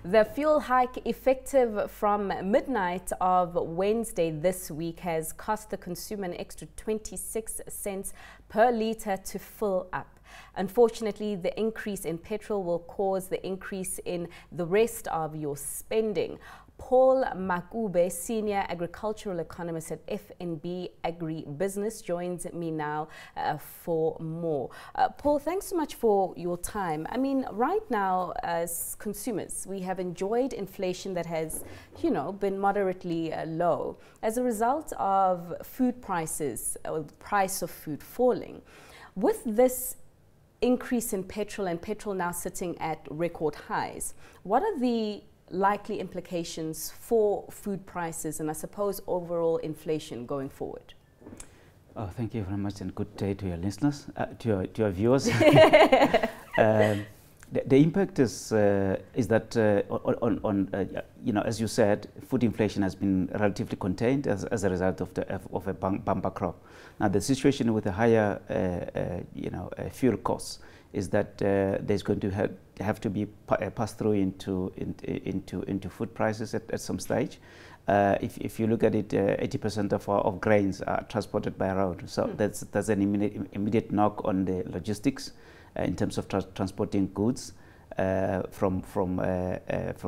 The fuel hike effective from midnight of Wednesday this week has cost the consumer an extra 26 cents per litre to fill up. Unfortunately, the increase in petrol will cause the increase in the rest of your spending. Paul Makube, Senior Agricultural Economist at FNB AgriBusiness, joins me now for more. Paul, thanks so much for your time. I mean, right now, as consumers, we have enjoyed inflation that has, been moderately low as a result of food prices, or the price of food falling. With this increase in petrol and petrol now sitting at record highs, what are the likely implications for food prices and I suppose overall inflation going forward? Oh, thank you very much, and good day to your listeners, to your viewers. The impact is that as you said, food inflation has been relatively contained as a result of a bumper crop. Now, the situation with the higher fuel costs is that there's going to have to be passed through into food prices at some stage. If you look at it, 80% of grains are transported by road, so that's an immediate knock on the logistics in terms of transporting goods from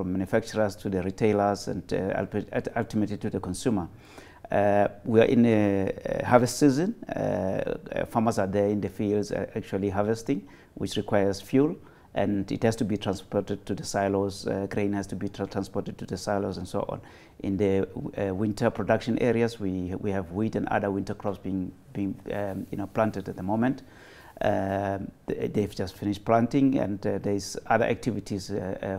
manufacturers to the retailers and ultimately to the consumer. We are in a harvest season. Farmers are there in the fields actually harvesting, which requires fuel, and it has to be transported to the silos. Grain has to be transported to the silos and so on. In the winter production areas, we have wheat and other winter crops being planted at the moment. They've just finished planting, and there's other activities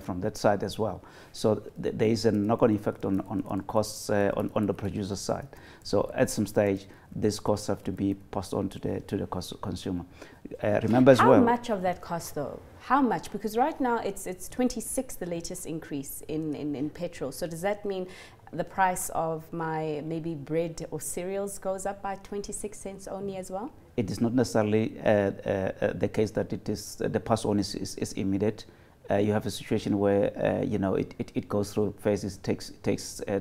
from that side as well. So there is a knock-on effect on costs on the producer side. So at some stage, these costs have to be passed on to the consumer. Remember as well. How much of that cost, though? How much? Because right now it's 26, the latest increase in petrol. So does that mean the price of my maybe bread or cereals goes up by 26 cents only as well? It is not necessarily the case that it is the pass on is immediate. You have a situation where it goes through phases, takes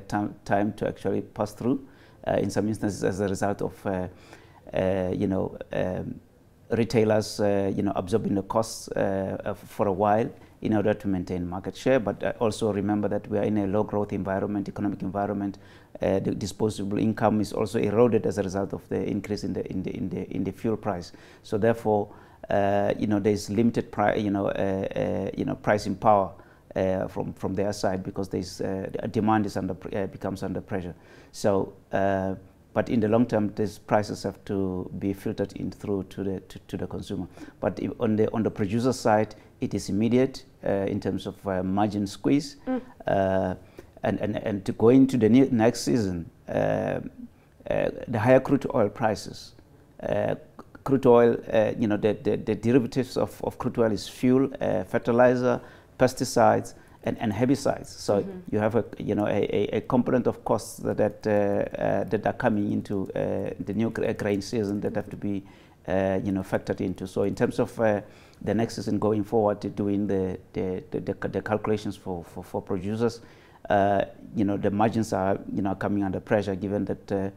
time to actually pass through. In some instances, as a result of retailers absorbing the costs for a while in order to maintain market share. But also remember that we are in a low growth environment, economic environment. The disposable income is also eroded as a result of the increase in the fuel price. So therefore, there's limited pricing power from their side, because there's demand is becomes under pressure. So, but in the long term, these prices have to be filtered in through to the consumer. But on the producer side, it is immediate in terms of margin squeeze. And to go into the next season, the higher crude oil prices. Crude oil, the derivatives of crude oil is fuel, fertilizer, pesticides, and herbicides. So you have a component of costs that are coming into the new grain season that have to be factored into. So in terms of the next season going forward, doing the calculations for producers, the margins are coming under pressure, given that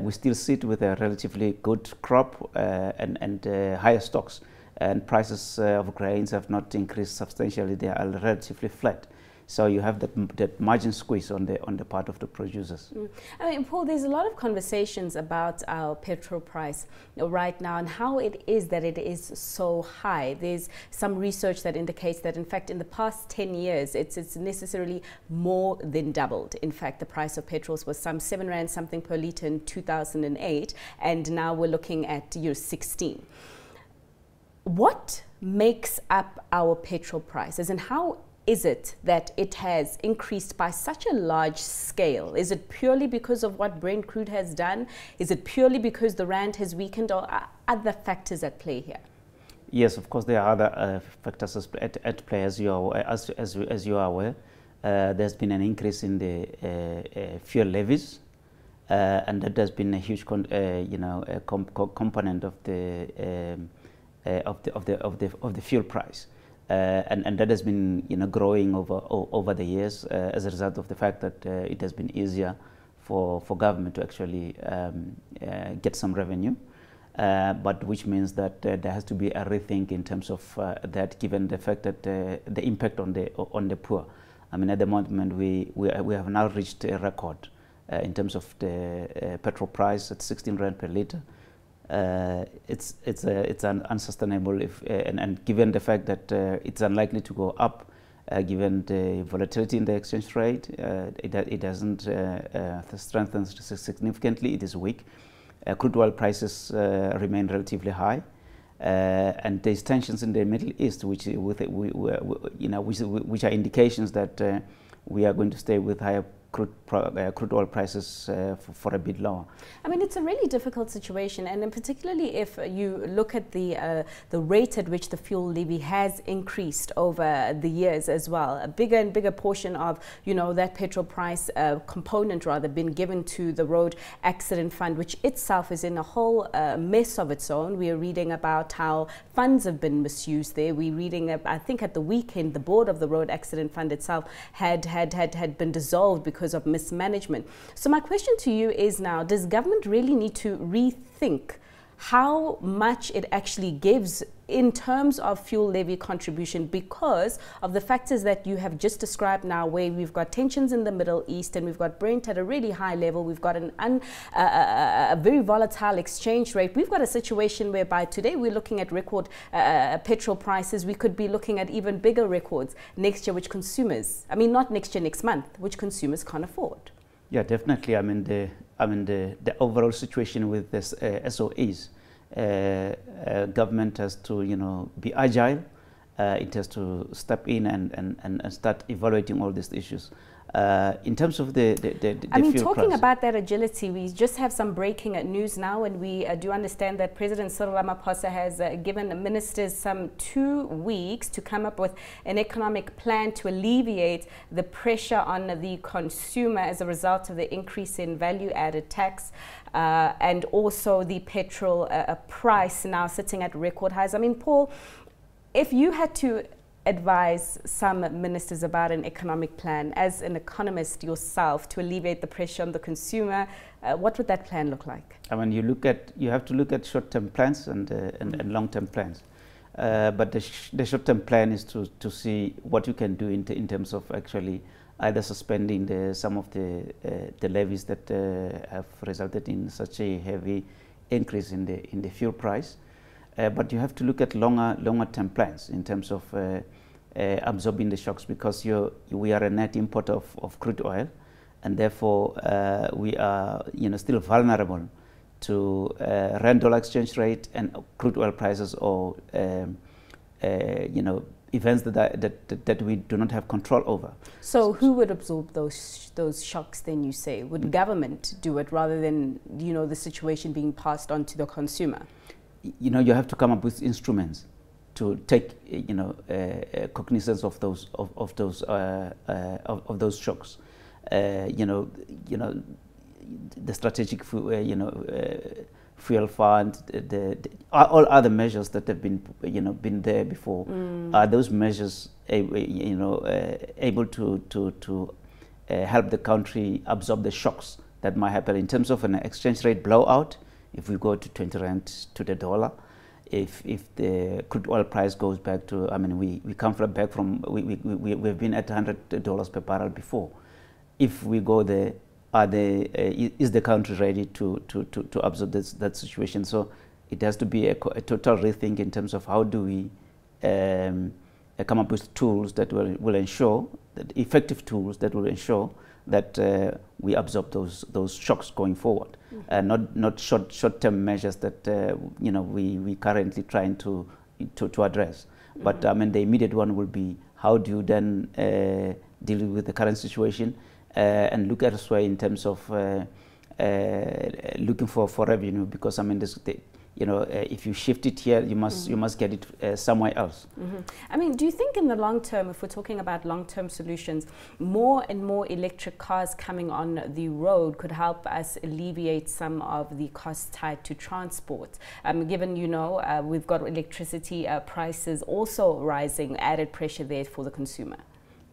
we still sit with a relatively good crop and higher stocks, and prices of grains have not increased substantially. They are relatively flat. So you have that margin squeeze on the part of the producers. I mean, Paul, there's a lot of conversations about our petrol price right now and how it is that it is so high. There's some research that indicates that, in fact, in the past 10 years, it's necessarily more than doubled. In fact, the price of petrols was some 7 Rand something per litre in 2008, and now we're looking at 16. What makes up our petrol prices, and how is it that it has increased by such a large scale? Is it purely because of what Brent crude has done? Is it purely because the rand has weakened, or are other factors at play here? Yes, of course, there are other factors at play, as you are aware. There's been an increase in the fuel levies, and that has been a huge component of the fuel price. and that has been growing over the years as a result of the fact that it has been easier for government to actually get some revenue. But which means that there has to be a rethink in terms of that, given the fact that the impact on the poor. I mean, at the moment we have now reached a record in terms of the petrol price at 16 rand per litre. It's unsustainable and given the fact that it's unlikely to go up, given the volatility in the exchange rate, it hasn't strengthened significantly. It is weak. Crude oil prices remain relatively high, and there's tensions in the Middle East, which are indications that we are going to stay with higher crude oil prices for a bit longer. I mean, it's a really difficult situation, and particularly if you look at the rate at which the fuel levy has increased over the years as well. A bigger and bigger portion of, that petrol price component rather been given to the Road Accident Fund, which itself is in a whole mess of its own. We are reading about how funds have been misused there. We're reading, I think at the weekend, the board of the Road Accident Fund itself had been dissolved because of mismanagement. So my question to you is now, does government really need to rethink how much it actually gives in terms of fuel levy contribution, because of the factors that you have just described now, where we've got tensions in the Middle East and we've got Brent at a really high level, we've got a very volatile exchange rate. We've got a situation whereby today we're looking at record petrol prices. We could be looking at even bigger records next year, which consumers, I mean not next year, next month, which consumers can't afford. Yeah, definitely. I mean the overall situation with this SOEs. Government has to be agile. It has to step in and start evaluating all these issues. In terms of the I mean, fuel talking price. about that agility, we just have some breaking news now, and we do understand that President Cyril Ramaphosa has given ministers some 2 weeks to come up with an economic plan to alleviate the pressure on the consumer as a result of the increase in value-added tax and also the petrol price now sitting at record highs. I mean, Paul, if you had to advise some ministers about an economic plan, as an economist yourself, to alleviate the pressure on the consumer, what would that plan look like? I mean, you have to look at short-term plans and long-term plans. But the short-term plan is to see what you can do in terms of actually either suspending some of the levies that have resulted in such a heavy increase in the fuel price. But you have to look at longer-term plans in terms of absorbing the shocks, because we are a net importer of crude oil, and therefore we are still vulnerable to rand-dollar exchange rate and crude oil prices, or events that we do not have control over. So who would absorb those shocks then, you say? Would government do it rather than the situation being passed on to the consumer? You have to come up with instruments to take cognizance of those shocks. The strategic fuel fund, all other measures that have been there before. Are those measures able to help the country absorb the shocks that might happen in terms of an exchange rate blowout? If we go to 20 rand to the dollar, if the crude oil price goes back to, I mean, we come back from, we've been at $100 per barrel before. If we go there, is the country ready to absorb that situation? So it has to be a total rethink in terms of how do we come up with tools that will ensure, effective tools that will ensure that we absorb those shocks going forward, not short-term measures that we currently trying to address. But I mean, the immediate one will be, how do you then deal with the current situation and look elsewhere in terms of looking for revenue, because I mean if you shift it here, you must get it somewhere else. I mean, do you think in the long term, if we're talking about long-term solutions, more and more electric cars coming on the road could help us alleviate some of the costs tied to transport? Given, we've got electricity prices also rising, added pressure there for the consumer.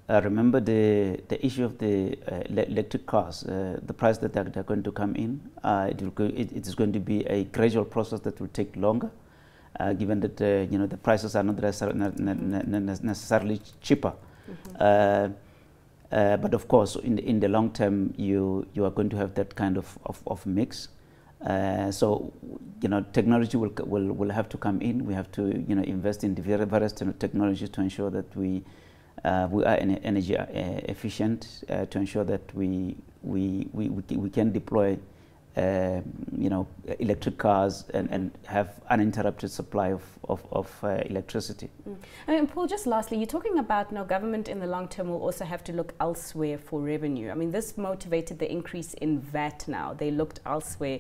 Remember the issue of the electric cars, the price that they're going to come in, it is going to be a gradual process that will take longer, given that the prices are not necessarily cheaper. But of course, in the long term, you are going to have that kind of mix. So technology will have to come in. We have to invest in the various technologies to ensure that we are energy efficient, to ensure that we can deploy electric cars and have uninterrupted supply of electricity. I mean, Paul, just lastly, you're talking about government in the long term will also have to look elsewhere for revenue. I mean, this motivated the increase in VAT now. They looked elsewhere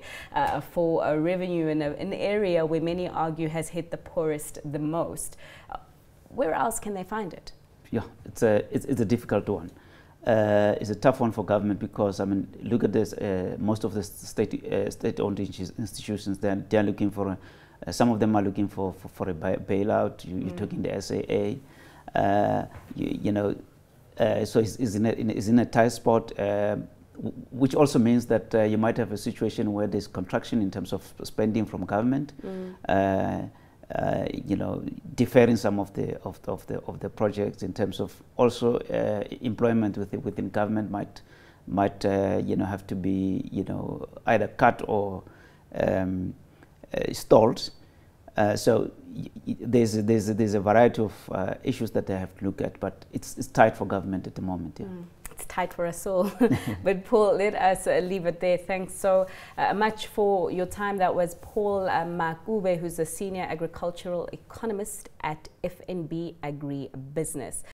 for revenue in an area where many argue has hit the poorest the most. Where else can they find it? Yeah, it's a difficult one. It's a tough one for government because, I mean, look at this. Most of the state-owned institutions, they're looking for. Some of them are looking for a bailout. You're talking the SAA. So it's in a tight spot, which also means that you might have a situation where there's contraction in terms of spending from government. Deferring some of the projects in terms of also employment within government might have to be either cut or stalled. So there's a variety of issues that they have to look at, but it's tight for government at the moment. Yeah. It's tight for us all. But Paul, let us leave it there. Thanks so much for your time. That was Paul Makube, who's a senior agricultural economist at FNB AgriBusiness.